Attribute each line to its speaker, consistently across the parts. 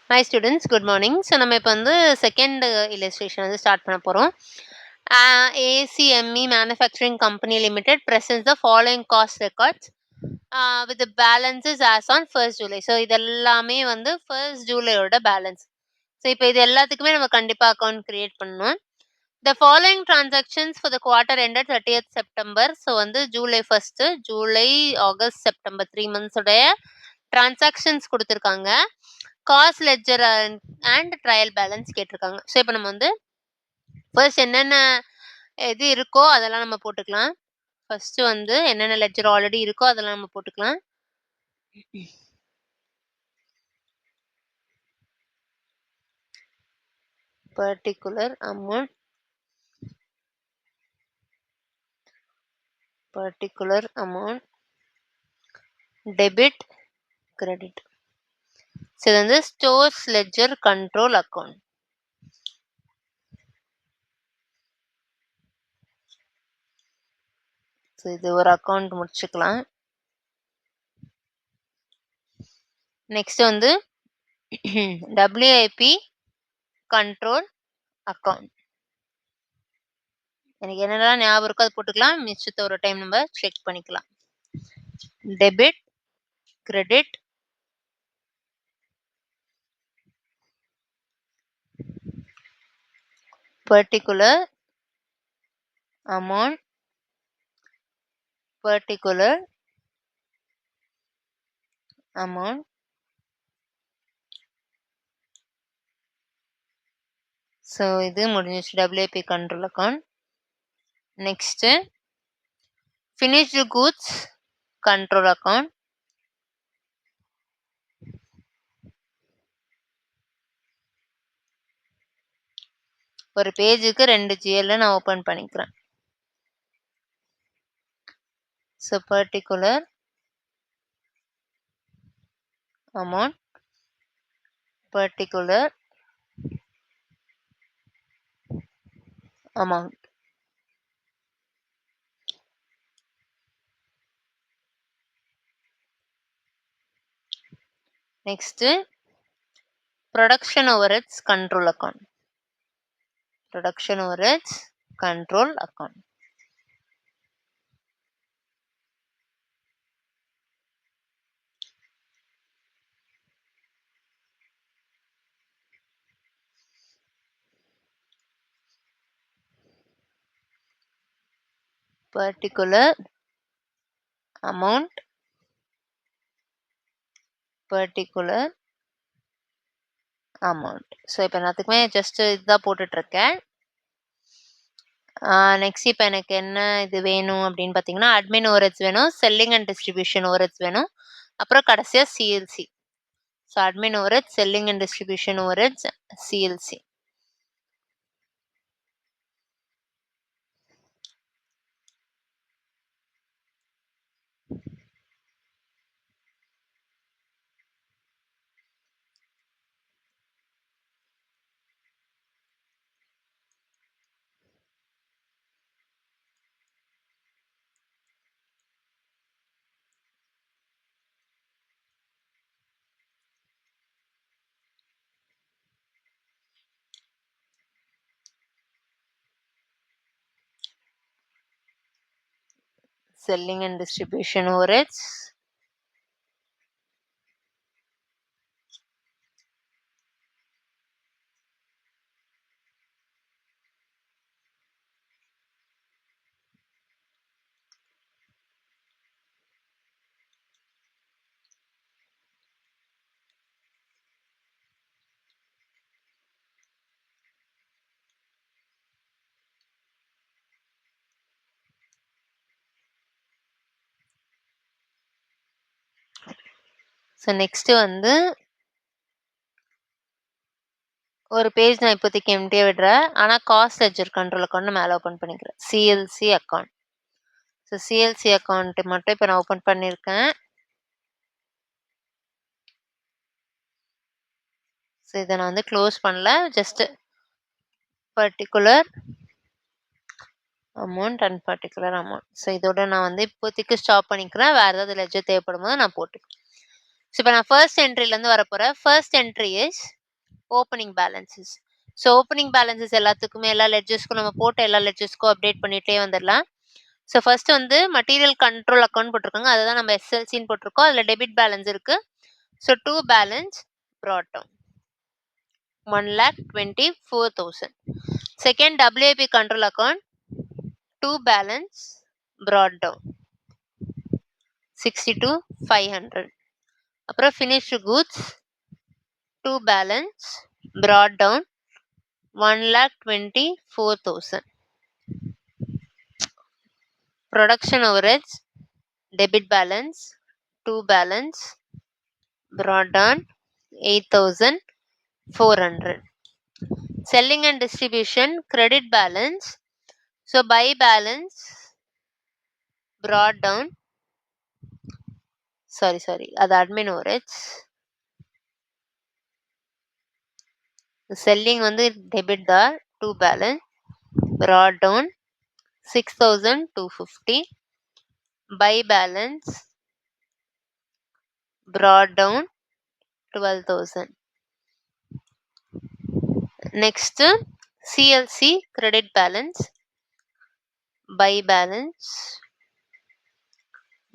Speaker 1: Hi students, good morning. So நம்ம இப்போ வந்து செகண்ட் illustration வந்து ஸ்டார்ட் பண்ண போகிறோம். ACME Manufacturing Company Limited presents the following cost records with the balances as on 1st July. So இது எல்லாமே வந்து 1st ஜூலையோட பேலன்ஸ். ஸோ இப்போ இது எல்லாத்துக்குமே நம்ம கண்டிப்பாக அக்கௌண்ட் கிரியேட் பண்ணணும். The following transactions for the quarter ended 30th September. So வந்து July 1st, July, August, September 3 months உடைய டிரான்சாக்ஷன்ஸ் கொடுத்துருக்காங்க. Cost ledger and trial balance கேட்டிருக்காங்க. ஸோ இப்போ நம்ம வந்து ஃபர்ஸ்ட் என்னென்ன இது இருக்கோ அதெல்லாம் நம்ம போட்டுக்கலாம். ஃபர்ஸ்ட் வந்து என்னென்ன லெட்ஜர் ஆல்ரெடி இருக்கோ அதெல்லாம் நம்ம போட்டுக்கலாம். Particular amount debit credit. So இது வந்து stores ledger control account. So இது ஒரு அக்கௌண்ட் முடிச்சுக்கலாம். நெக்ஸ்ட் வந்து WIP கண்ட்ரோல் அக்கௌண்ட். எனக்கு என்னெல்லாம் ஞாபகம் இருக்கோ அது போட்டுக்கலாம். மிச்சத்தை ஒரு டைம் நம்ம செக் பண்ணிக்கலாம். Debit credit particular amount so இது முடிஞ்சிச்சு. WIP control account. Next finished goods control account. ஒரு பேஜுக்கு 2 GL நான் ஓப்பன் பண்ணிக்கிறேன். So particular amount next production overheads control account. Particular amount so இப்போ எல்லாத்துக்குமே ஜஸ்ட் இதுதான் போட்டுட்ருக்கேன். நெக்ஸ்ட் இப்போ எனக்கு என்ன இது வேணும் அப்படின்னு பார்த்தீங்கன்னா, அட்மின் ஓவர்ஹெட்ஸ் வேணும், செல்லிங் அண்ட் டிஸ்ட்ரிபியூஷன் ஓவர்ஹெட்ஸ் வேணும், அப்புறம் கடைசியாக CLC. So admin overheads, selling and distribution overheads, CLC. Selling and distribution overheads, so next வந்து ஒரு பேஜ் நான் இப்போதைக்கு எம்டியா விடுறேன். ஆனால் காஸ்ட் லெட்ஜர் கண்ட்ரோல் அக்கௌண்ட் மேலே ஓப்பன் பண்ணிக்கிறேன். CLC account. So CLC account மட்டும் இப்போ நான் ஓப்பன் பண்ணியிருக்கேன். ஸோ இதை நான் வந்து க்ளோஸ் பண்ணல, just particular amount and particular amount. So இதோட நான் வந்து இப்போதைக்கு ஸ்டாப் பண்ணிக்கிறேன். வேறு ஏதாவது லெட்ஜர் தேவைப்படும் போது நான் போட்டுக்கிறேன். ஸோ இப்போ நான் ஃபர்ஸ்ட் என்ட்ரிலேருந்து வரப்போகிறேன். First entry is opening balances. So opening balances எல்லாத்துக்குமே எல்லா லெட்ஜர்ஸ்க்கும் நம்ம போட்ட எல்லா லெட்ஜர்ஸ்க்கும் அப்டேட் பண்ணிட்டே வந்துடலாம். ஸோ ஃபர்ஸ்ட் வந்து மெட்டீரியல் கண்ட்ரோல் அக்கௌண்ட் போட்டிருக்காங்க. அதை தான் நம்ம எஸ்எல்சின்னு போட்டிருக்கோம். அதில் டெபிட் பேலன்ஸ் இருக்கு. So to balance brought down 1,24,000. Second WIP control account, two balance brought down 62,500. அப்புறம் finished goods, two balance brought down 1,24,000. Production overheads, debit balance, two balance brought down 8,400. Selling and distribution, credit balance, so buy balance brought down, sorry, அது admin overheads. Selling வந்து debit தான், two balance brought down 6,250. Buy balance brought down 12,000. Next, CLC credit balance, buy balance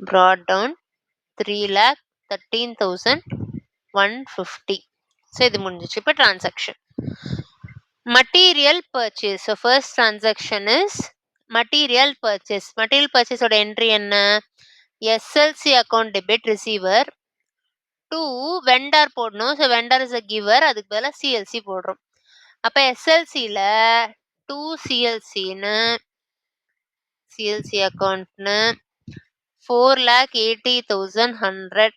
Speaker 1: brought down 3,13,150. So இது முடிஞ்சிச்சு. இப்போ transaction material purchase. So first transaction is material purchase. Material purchase ஓட entry என்ன? SLC account debit receiver to vendor போடணும். ஸோ vendor is a giver, அதுக்கு பதிலாக CLC போடுறோம். அப்போ SLCல 2 CLC அக்கௌண்ட்னு 4,80,100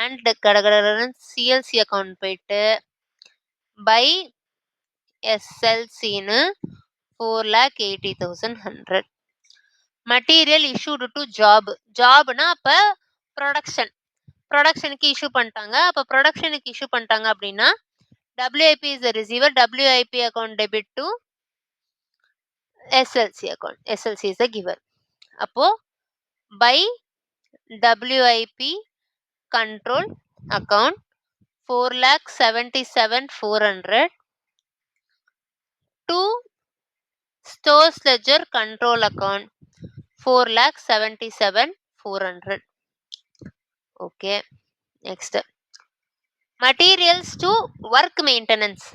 Speaker 1: அண்ட் கடகடன்னு CLC அக்கௌண்ட் போயிட்டு பை SLCன்னு 4,80,100. மெட்டீரியல் இஷ்யூடு டு ஜாப்னா அப்போ ப்ரொடக்ஷனுக்கு இஷ்யூ பண்ணிட்டாங்க. அப்போ ப்ரொடக்ஷனுக்கு இஷ்யூ பண்ணிட்டாங்க அப்படின்னா WIP is the receiver, WIP account debit to SLC account, SLC is the giver. அப்போ by WIP control account 4,77,400 to stores ledger control account 4,77,400. Okay, next materials to work maintenance.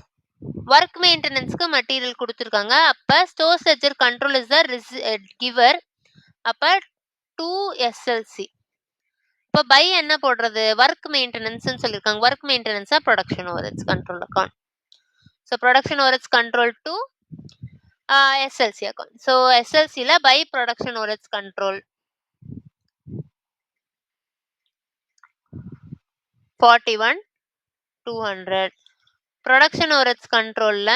Speaker 1: Work மெயின்டெனன்ஸ்க்கு material கொடுத்துருக்காங்க. அப்போ stores ledger control is the giver. அப்போ 2 SLC. இப்போ by என்ன போடுறது? Work மெயின்டெனன்ஸ்னு சொல்லியிருக்காங்க. ஒர்க் மெயின்டெனன்ஸா production overheads control account. So production overheads control to SLC account. So SLCல by production overheads control 41,200. Production overheads கண்ட்ரோல்ல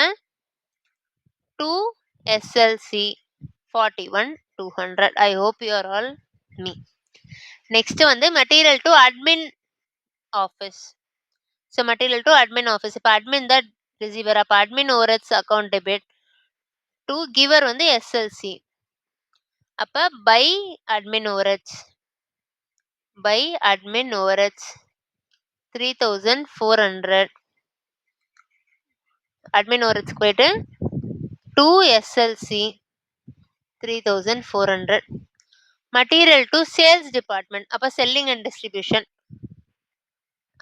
Speaker 1: 2 SLC 41,200. I hope you are all me. Next வந்து material to admin office. So material to admin office. இப்போ admin தான் receiver. அப்போ admin overheads account debit to giver வந்து SLC. அப்போ by admin overheads 3,400. Admin ஓவர்ஹெட்ஸ்க்கு போயிட்டு 2 SLC 3,400. Material to sales department. அப்போ selling and distribution.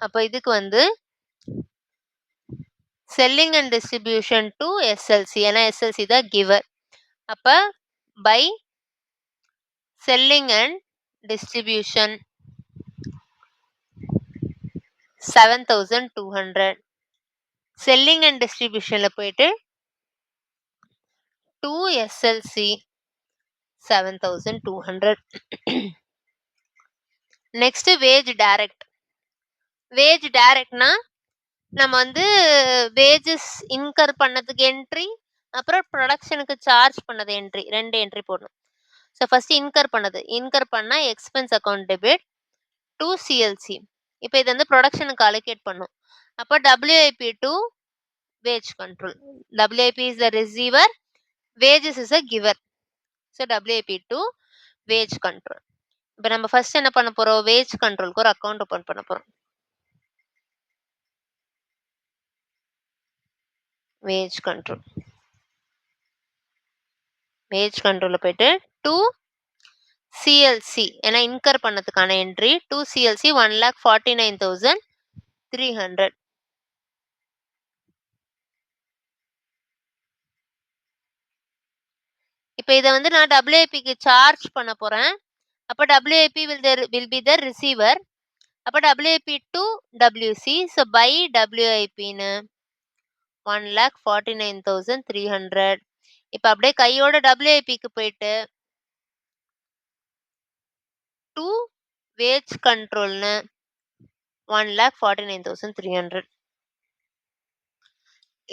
Speaker 1: அப்போ இதுக்கு வந்து selling and distribution to SLC, ஏன்னா SLC தான் கிவர். அப்போ by selling and distribution 7,200. Selling and டிஸ்ட்ரிபியூஷன்ல போயிட்டு 2 SLC 7,200. Next wage direct. Wage டைரக்ட்னா நம்ம வந்து வேஜஸ் இன்கர் பண்ணதுக்கு என்ட்ரி, அப்புறம் ப்ரொடக்ஷனுக்கு சார்ஜ் பண்ணது என்ட்ரி, 2 என்ட்ரி போடணும். ஸோ ஃபர்ஸ்ட் இன்கர் பண்ணால் expense account debit to CLC. இப்போ இது வந்து ப்ரொடக்ஷனுக்கு அலோகேட் பண்ணும். அப்போ WIP to wage control. WIP is the receiver, wages is a giver. So WIP to wage control. இப்போ நம்ம ஃபர்ஸ்ட் என்ன பண்ண போறோம்? வேஜ் கண்ட்ரோலுக்கு ஒரு அக்கௌண்ட் ஓப்பன் பண்ண போறோம். Wage control. வேஜ் கண்ட்ரோல்ல போயிட்டு டு சிஎல்சி ஏன்னா இன்கர் பண்ணதுக்கான என்ட்ரி டு சிஎல்சி 1,49,300. இப்போ இதை வந்து நான் டபிள்யூஐபிக்கு சார்ஜ் பண்ண போறேன். அப்போ WIP will be the receiver. அப்போ WIP to WC. So by டபிள்யூஐபின்னு 1,49,300. இப்போ அப்படியே கையோட டபிள்யூஐபிக்கு போயிட்டு டு வேஜ் கண்ட்ரோல்னு 1,49,300.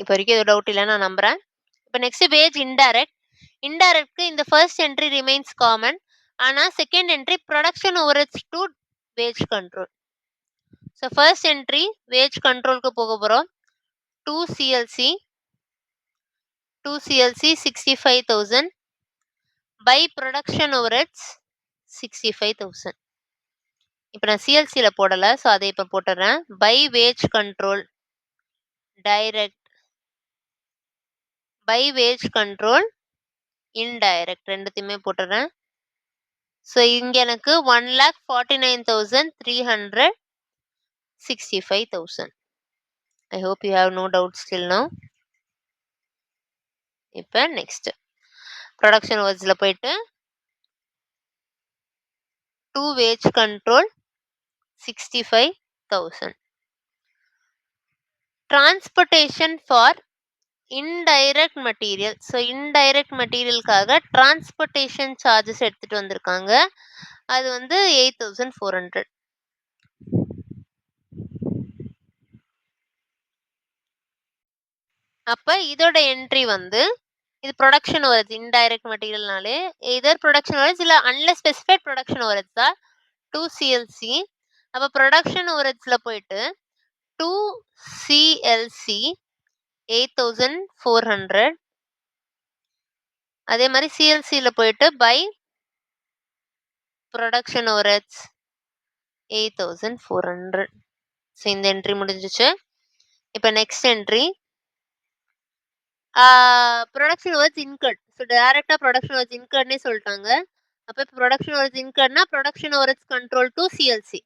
Speaker 1: இப்போ வரைக்கும் இது டவுட் இல்லை நான் நம்புறேன். இப்போ நெக்ஸ்ட் வேஜ் இன்டைரக்ட். இன்டைரக்ட்க்கு இந்த ஃபர்ஸ்ட் என்ட்ரி ரிமைன்ஸ் காமன். ஆனால் second entry production overheads to wage control. So first entry wage கண்ட்ரோலுக்கு போக போகிறோம். 2 CLC 65,000 பை ப்ரொடக்ஷன் ஓவர்ஹெட்ஸ் 65,000. இப்போ நான் சிஎல்சியில் போடலை, ஸோ அதை இப்போ போட்டுறேன். By wage control direct by wage control indirect ரெண்டுத்தையுமே போட்டுறேன். ஸோ இங்கே எனக்கு 1,49,300 65,000. I hope you have no doubts till now. இப்போ நெக்ஸ்ட் ப்ரொடக்ஷன் ஓவர்ஹெட்ஸில் போயிட்டு to wage control 65,000. Transportation for indirect material. So indirect மெட்டீரியலுக்காக டிரான்ஸ்போர்ட்டேஷன் சார்ஜஸ் எடுத்துட்டு வந்திருக்காங்க. அது வந்து 8,400. அப்ப இதோட என்ட்ரி வந்து இது ப்ரொடக்ஷன் ஓவர்ஹெட்ஸ். இன்டைரக்ட் மெட்டீரியல்னாலே இதர் ப்ரொடக்ஷன் ஓவர்ஹெட்ஸ் இல்ல அன்ஸ்பெசிஃபைட் ப்ரொடக்ஷன் ஓவர்ஹெட்ஸ் தான் 2 CLC. அப்ப ப்ரொடக்ஷன் ஓவர்ஹெட்ஸ்ல போயிட்டு 2 CLC 8,400. அதே மாதிரி சிஎல்சியில போயிட்டு பை ப்ரொடக்ஷன் ஓவர்ஹெட்ஸ் 8,400. ஸோ இந்த என்ட்ரி முடிஞ்சிச்சு. இப்போ next entry production overheads incurred. So டைரக்டா ப்ரொடக்ஷன் ஓவர்ஹெட்ஸ் இன்கர்ட்னே சொல்லிட்டாங்க. அப்போ இப்போ ப்ரொடக்ஷன் ஓவர்ஹெட்ஸ் இன்கர்ட்னா production overheads control to CLC.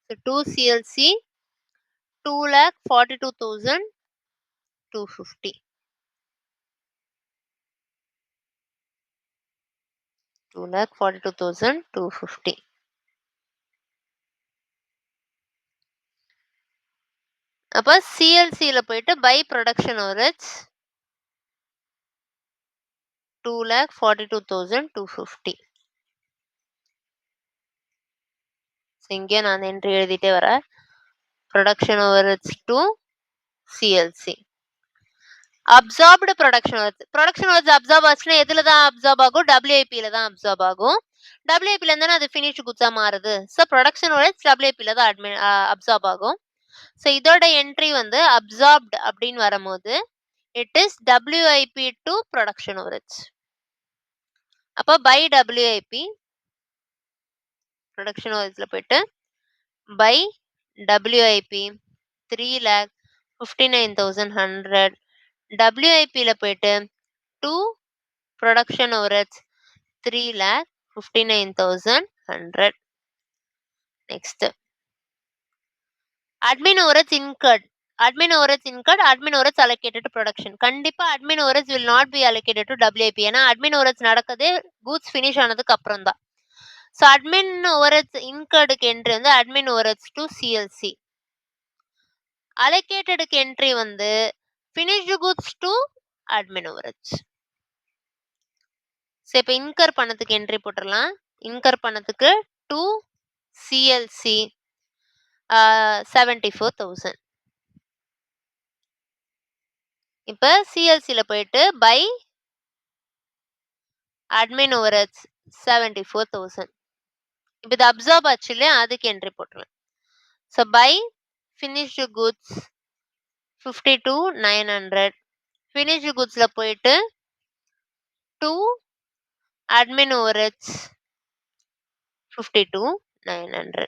Speaker 1: So 2 CLC 2,42,250. 2,42,250. அப்போ சிஎல்சியில் போயிட்டு பை ப்ரொடக்ஷன் ஓவர்ஹெட்ஸ் 2,42,250. இங்கே நான் என்ட்ரி எழுதிட்டே வரேன். Production overheads to CLC. Absorbed production overheads. Production overheads absorb ஆச்சுன்னா எதுல தான் அப்சார்ப் ஆகும்? டபிள்யூஐபியில தான் அப்சார்ப் ஆகும். டபிள்யூஐபில இருந்தானே அது ஃபினிஷ்டு குட்ஸா மாறுது. ஸோ ப்ரொடக்ஷன் ஓவர்ஹெட்ஸ் டபிள்யூஐபில தான் அப்சார்ப் ஆகும். ஸோ இதோட என்ட்ரி வந்து அப்சார்ப்டு அப்படின்னு வரும்போது it is WIP to production overheads. அப்போ பை டபிள்யூஐபி ப்ரொடக்ஷன் ஓவர்ஹெட்ஸ்ல போயிட்டு பை டபிள்யூஐபி 3,59,100. டபிள்யூஐபியில் போயிட்டு 2 production overheads 3,59,100. Next admin overheads incurred. admin overheads incurred, admin overheads allocated to production. கண்டிப்பா admin overheads will not be allocated to WIP. ஏன்னா admin overheads நடக்கதே goods finish ஆனதுக்கு அப்புறம் தான். So admin overheads incurredக்கு entry வந்து admin overheads to CLC. allocatedக்கு entry வந்து finished goods to admin overheads. So இப்போ இன்கர் பண்ணதுக்கு என்ட்ரி போட்டுடலாம். இன்கர் பண்ணதுக்கு 2 CLC 74,000. இப்போ சிஎல்சியில் போயிட்டு பை அட்மின் ஓவர்ஹெட்ஸ் 74,000. இப்போ இது அப்சார்ப் ஆச்சு இல்லையா, அதுக்கு என்ட்ரி போட்டுருவேன். So by finished goods 52,900. Finished குட்ஸில் போயிட்டு 2 admin overheads 52,900.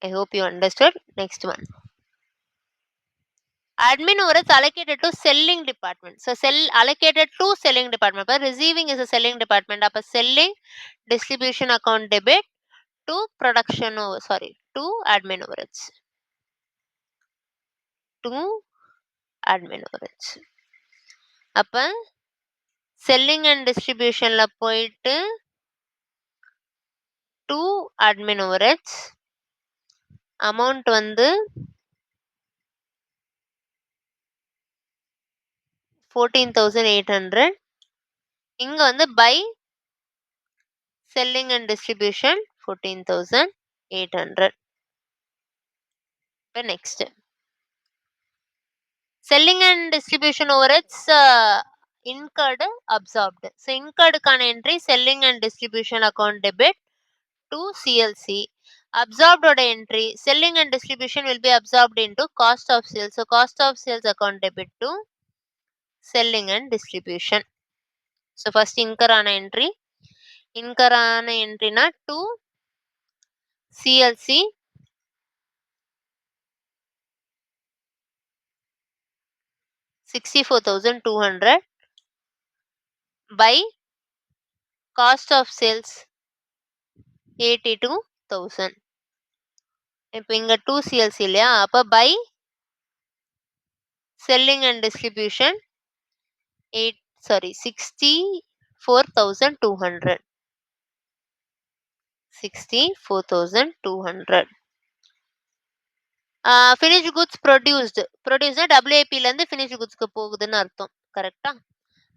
Speaker 1: I hope you understood. Next one. admin overheads allocated to selling department. So allocated to selling department. But receiving is a selling department. அப்ப selling distribution account debit to to admin overheads. To admin overheads. அப்ப selling and distributionல போயிட்டு to admin overheads. amount வந்து 14,800. இங்க வந்து by selling and distribution 14,800. இப்ப next. Selling and distribution overheads incurred, absorbed. So incurred கான entry selling and distribution account debit to CLC. Absorbed oda entry selling and distribution will be absorbed into cost of sales. So cost of sales account debit to selling and distribution. So first incur ஆன entry. Incur ஆன entry na to CLC. $64,200 by cost of sales 82,000. இப்போ இங்க 2 CLC இல்லையா அப்ப by selling and distribution 64,200. 64,200. finished goods produced WIP ல இருந்து finished goods க்கு போகுதுன்னு அர்த்தம் கரெக்ட்டா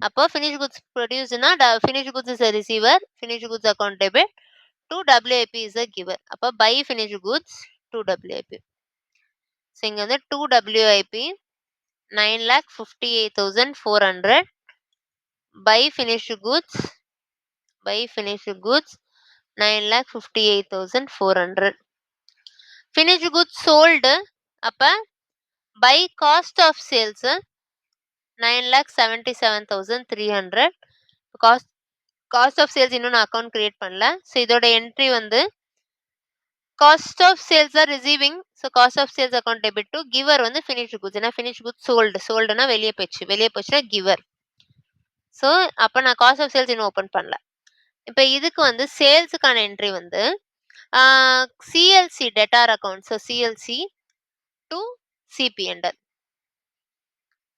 Speaker 1: அப்போ finished goods produced னா finished goods is a receiver, finished goods account debit to WIP is a giver. அப்போ by finished goods to WIP. So இங்க வந்து 2 WIP 9,58,400 by finished goods 9,58,400. finished goods sold அப்ப by cost of sales 9,77,300. cost of sales இன்னும் நான் account create பண்ணல. So இதோட entry வந்து cost of sales are receiving. So cost of sales account debit to giver வந்து finished goods. ஏன்னா finished goods soldனா வெளியே போச்சுன்னா giver. So அப்ப நான் cost of sales இன்னும் ஓபன் பண்ணல. இப்ப இதுக்கு வந்து சேல்ஸுக்கான என்ட்ரி வந்து CLC debtor account. So CLC to CP&L.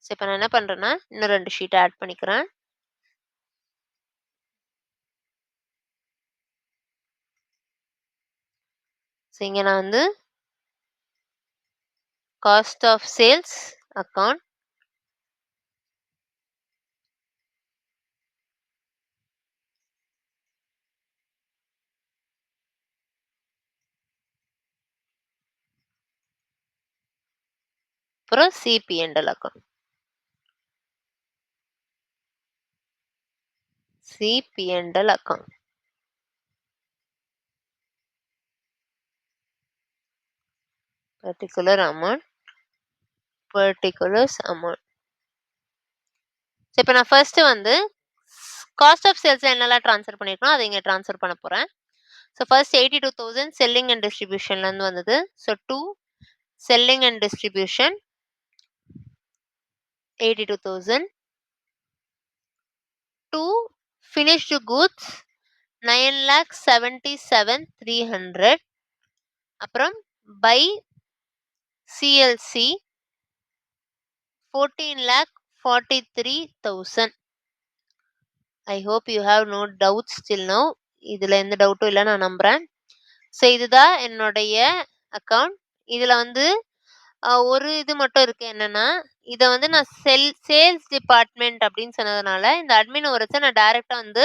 Speaker 1: So இப்ப நான் என்ன பண்றேன்னா இன்னும் 2 ஷீட் ஆட் பண்ணிக்கிறேன். So இங்க நான் வந்து cost of sales account அப்புறம் CP&L account. CP&L account. particulars amount. So இப்போ நான் ஃபர்ஸ்ட் வந்து காஸ்ட் ஆஃப் சேல்ஸ் என்னெல்லாம் ட்ரான்ஸ்ஃபர் பண்ணிருக்கோம் அதை இங்க ட்ரான்ஸ்ஃபர் பண்ண போறேன். ஸோ ஃபர்ஸ்ட் 82,000 செல்லிங் அண்ட் டிஸ்ட்ரிபியூஷன்ல இருந்து வந்தது. So 2 selling and distribution 82,000. 2 finished goods 9,77,300. அப்புறம் by CLC 14,43,000. I hope you have no doubts till now. இதுல எந்த டவுட்டும் இல்லை நான் நம்புறேன். ஸோ இதுதான் என்னுடைய அக்கவுண்ட். இதுல வந்து ஒரு இது மட்டும் இருக்கு என்னன்னா இதை வந்து நான் சேல்ஸ் டிபார்ட்மெண்ட் அப்படின்னு சொன்னதுனால இந்த அட்மின் ஓவர்ஹெட்ஸை நான் டைரக்டா வந்து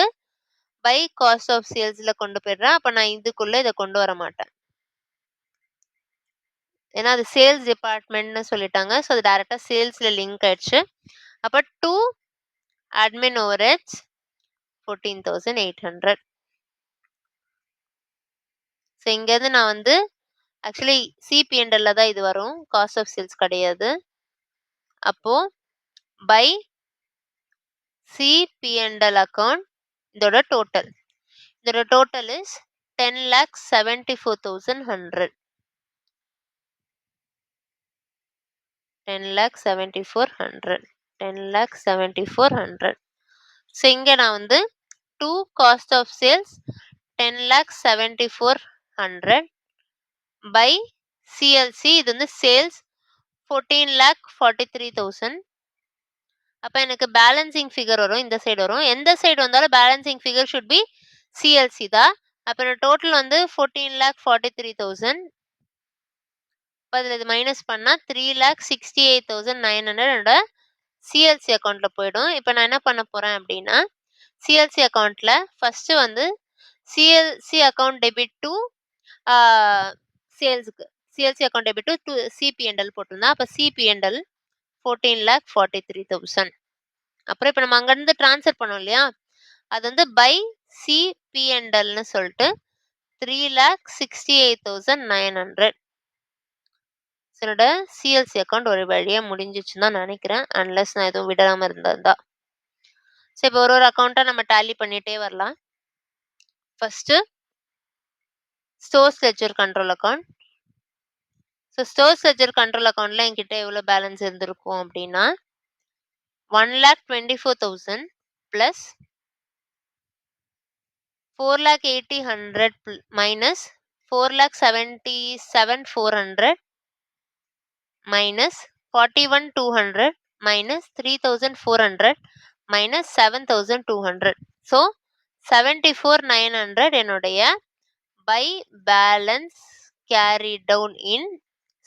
Speaker 1: பை காஸ்ட் ஆஃப் சேல்ஸ்ல கொண்டு போயிடுறேன். அப்ப நான் இதுக்குள்ள இதை கொண்டு வர மாட்டேன். ஏன்னா அது சேல்ஸ் டிபார்ட்மெண்ட்னு சொல்லிட்டாங்க. ஸோ அது டைரக்டா சேல்ஸ்ல லிங்க் ஆயிடுச்சு. அப்ப 2 admin overheads 14,800. ஸோ இங்கேருந்து நான் வந்து ஆக்சுவலி CP&L தான் இது வரும், காஸ்ட் ஆஃப் சேல்ஸ் கிடையாது. அப்போ பை CP&L அக்கௌண்ட் இதோட டோட்டல் இஸ் 10,74,100. 10,74,100. 10,74,100. ஸோ இங்கே நான் வந்து 2 cost of sales 10,74,100 by CLC, இது வந்து சேல்ஸ் 14,43,000. அப்போ எனக்கு பேலன்சிங் ஃபிகர் வரும், இந்த சைடு வரும். எந்த சைடு வந்தாலும் balancing figure should be CLC தான். அப்போ டோட்டல் வந்து 14,43,000. இப்போ அதில் இது மைனஸ் பண்ணால் 3,68,900 என்னோட சிஎல்சி அக்கௌண்ட்டில் போயிடும். இப்போ நான் என்ன பண்ண போகிறேன் அப்படின்னா, சிஎல்சி அக்கௌண்ட்டில் ஃபஸ்ட்டு வந்து சிஎல்சி அக்கௌண்ட் டெபிட் டு சேல்ஸுக்கு, CLC account debit to CBNL போட்டிருந்தேன். அப்போ சிபிஎன்எல் 14,43,000. அப்புறம் இப்போ நம்ம அங்கேருந்து ட்ரான்ஸ்ஃபர் பண்ணோம் இல்லையா, அது வந்து பை சிபிஎன்எல்னு சொல்லிட்டு 3,68,900. என்னோட சிஎல்சி அக்கௌண்ட் ஒரு வழியாக முடிஞ்சிச்சுன்னு தான் நினைக்கிறேன், அன்லெஸ் நான் எதுவும் விடாமல் இருந்தா. சரி, இப்போ ஒரு அக்கௌண்ட்டாக நம்ம டேலி பண்ணிகிட்டே வரலாம். First stores ledger control account. So stores ledger control அக்கௌண்ட்டில் என்கிட்ட எவ்வளோ பேலன்ஸ் இருந்திருக்கும் அப்படின்னா 1,24,000 plus 4,80,100 minus 4,77,400 minus 41,200 minus 3,400 minus 7,200. So 74,900 என்னுடைய by balance carry down in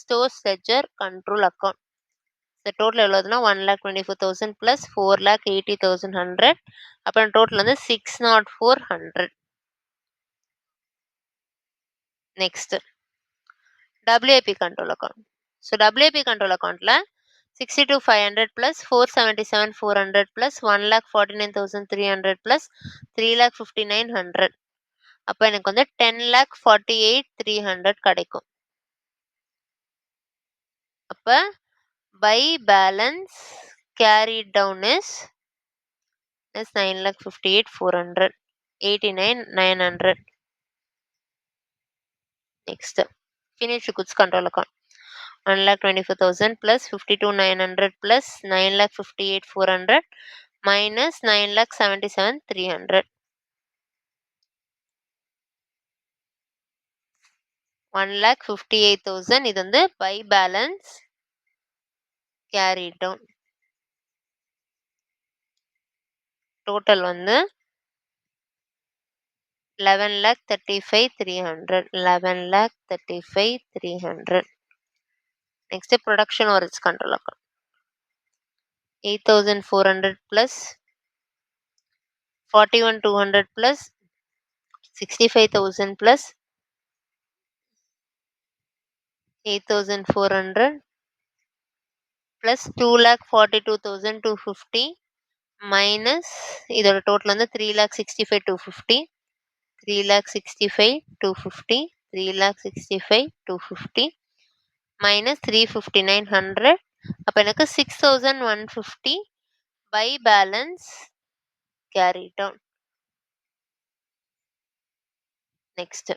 Speaker 1: stores ledger control account. இந்த டோட்டல் எவ்வளோதுன்னா 1,24,000 ப்ளஸ் 4,80,100. அப்புறம் டோட்டல் வந்து 6,04,100. Next WIP control account. So WIP control அக்கௌண்ட்டில் 62,500 ப்ளஸ் 477,400 ப்ளஸ் 1,49,300 ப்ளஸ் 3,59,100. அப்போ எனக்கு வந்து 10,48,300 கிடைக்கும். அப்போ by balance carry down is 9,58,400, 89,900. Next finished goods control account 1,24,000 plus 52,900 plus 9,58,400 minus 9,77,300. 1,58,000 இது வந்து by balance carry down. Total வந்து 11,35,300. 11,35,300. Next production overheads control account 8,400 plus 41,200 plus 65,000 plus 8,400 plus 2,42,250 minus இதோட total வந்து 3,65,250, 3,65,250, 3,65,250 minus 359,100. அப்போ எனக்கு 6,150 by balance carry down. Next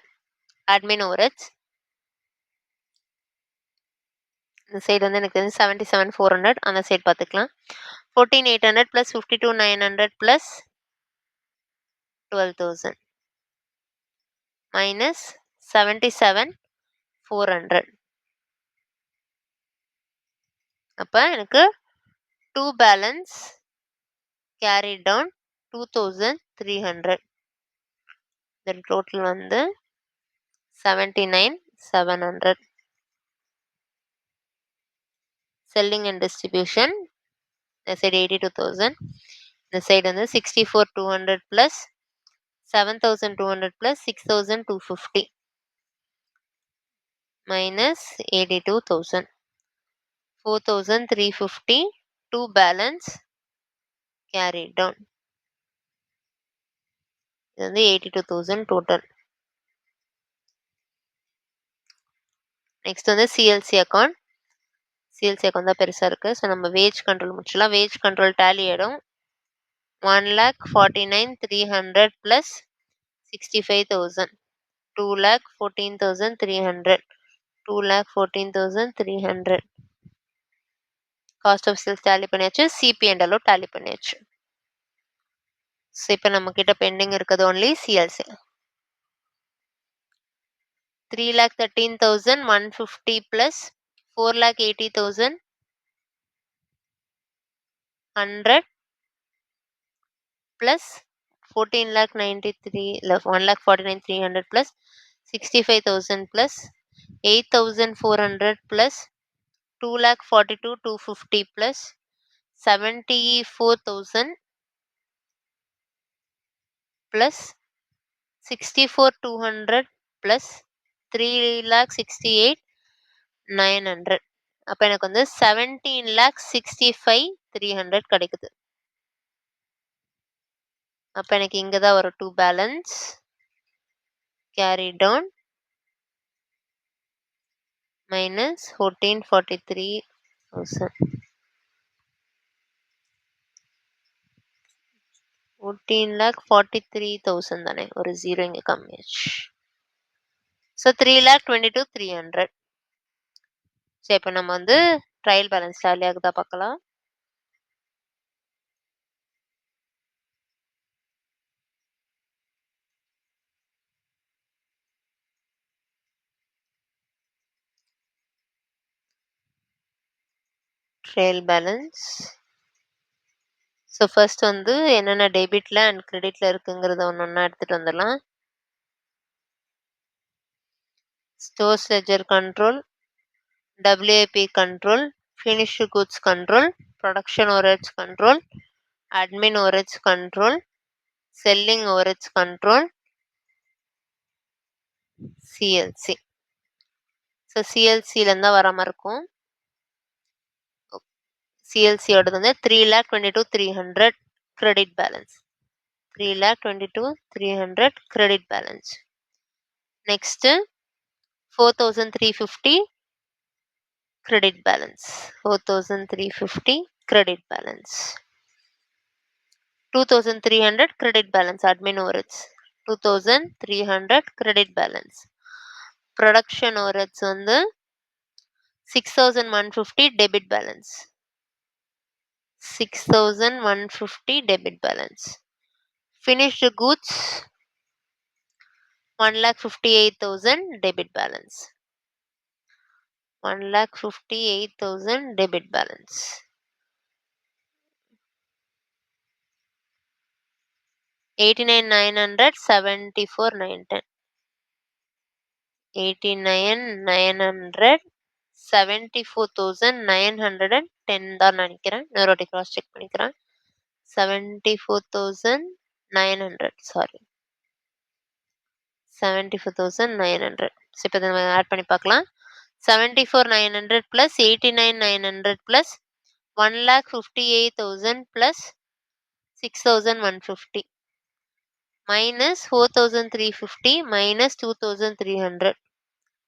Speaker 1: admin overheads. இந்த side வந்து எனக்கு 77,400, அந்த சைடு பார்த்துக்கலாம். 14,800 ப்ளஸ் 52,900 ப்ளஸ் 12,000 மைனஸ் 77,400. அப்போ எனக்கு 2 balance carry down 2,300. Then total வந்து 79,700. செல்லிங் அண்ட் டிஸ்ட்ரிபியூஷன் இந்த சைடு 82,000, இந்த சைடு வந்து 64,200 plus 7,200 plus 6,250 minus 82,000, 4,350 2 balance carry down. இது வந்து 82,000 டோட்டல். நெக்ஸ்ட் வந்து சிஎல்சி அக்கௌண்ட். சிஎல்சி அக்கௌண்ட் தான் பெருசாக இருக்குது. ஸோ நம்ம வேஜ் கண்ட்ரோல் முடிச்சலாம். வேஜ் கண்ட்ரோல் டேலி ஆகிடும். 1,49,300 plus 65,000, 2,14,300, 2,14,300 cost of sales tally பண்ணியாச்சு. சிபி அண்ட் எல்ஓ டேலி பண்ணியாச்சு. ஸோ இப்போ நம்ம கிட்ட பெண்டிங் இருக்குது only CLC. 3,13,150 plus 4,80,000 100 plus 14,93 1,49,300 plus 65,000 plus 8,400 plus 2,42,250 plus 74,000 plus 64,200 plus 3,68,900. அப்போ எனக்கு வந்து 17,65,300 கிடைக்குது. அப்போ எனக்கு இங்கே தான் வரும் 2 பேலன்ஸ் கேரி டவுன் மைனஸ் 14,43,000. 14,43,000 தானே, ஒரு 0 இங்கே கம்மியாச்சு. ஸோ 3,22,300. சரி இப்போ நம்ம வந்து ட்ரையல் பேலன்ஸ் டேலி ஆகுதா பார்க்கலாம். Trial balance. ஸோ ஃபர்ஸ்ட் வந்து என்னென்ன டெபிட்ல அண்ட் கிரெடிட்ல இருக்குங்கிறத ஒன்று எடுத்துட்டு வந்துடலாம். Stores ledger control, WIP control, finished goods control, production overheads control, admin overheads control, selling overheads control, CLC. So சிஎல்சில இருந்தா வர மாதிரி இருக்கும். சிஎல்சியோட வந்து 3,22,300 credit balance. 3,22,300 credit balance. Next 4,350 credit balance. 4,350 credit balance. 2,300 credit balance admin overheads. 2,300 credit balance. Production overheads வந்து 6,150 debit balance. 6,150 debit balance. Finished goods 1,58,000 debit balance. 1,58,000 debit balance. 89,900 74,910. 89,900 74,910 தான் நினைக்கிறேன். இன்னொரு வாட்டி கிராஸ் செக் பண்ணிக்கிறேன். 74,900 சாரி 74,900. ஸோ இப்போ நம்ம add பண்ணி பார்க்கலாம். 74,900 plus 89,900 plus 1,58,000 plus 6,150 minus 4,350 minus 2,300.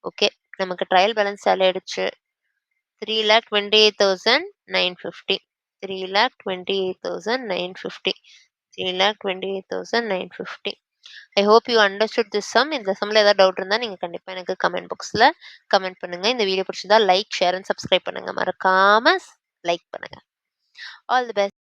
Speaker 1: Okay, நமக்கு ட்ரையல் பேலன்ஸ் சேல் ஆயிடுச்சு. 3,28,950. 3,28,950. 3,28,950. I hope you understood this sum. இந்த சம்ல ஏதாவது டவுட் இருந்தால் நீங்கள் கண்டிப்பாக எனக்கு கமெண்ட் பாக்ஸில் கமெண்ட் பண்ணுங்க. இந்த வீடியோ பிடிச்சதா லைக், ஷேர் அண்ட் சப்ஸ்கிரைப் பண்ணுங்க. மறக்காம லைக் பண்ணுங்க. All the best.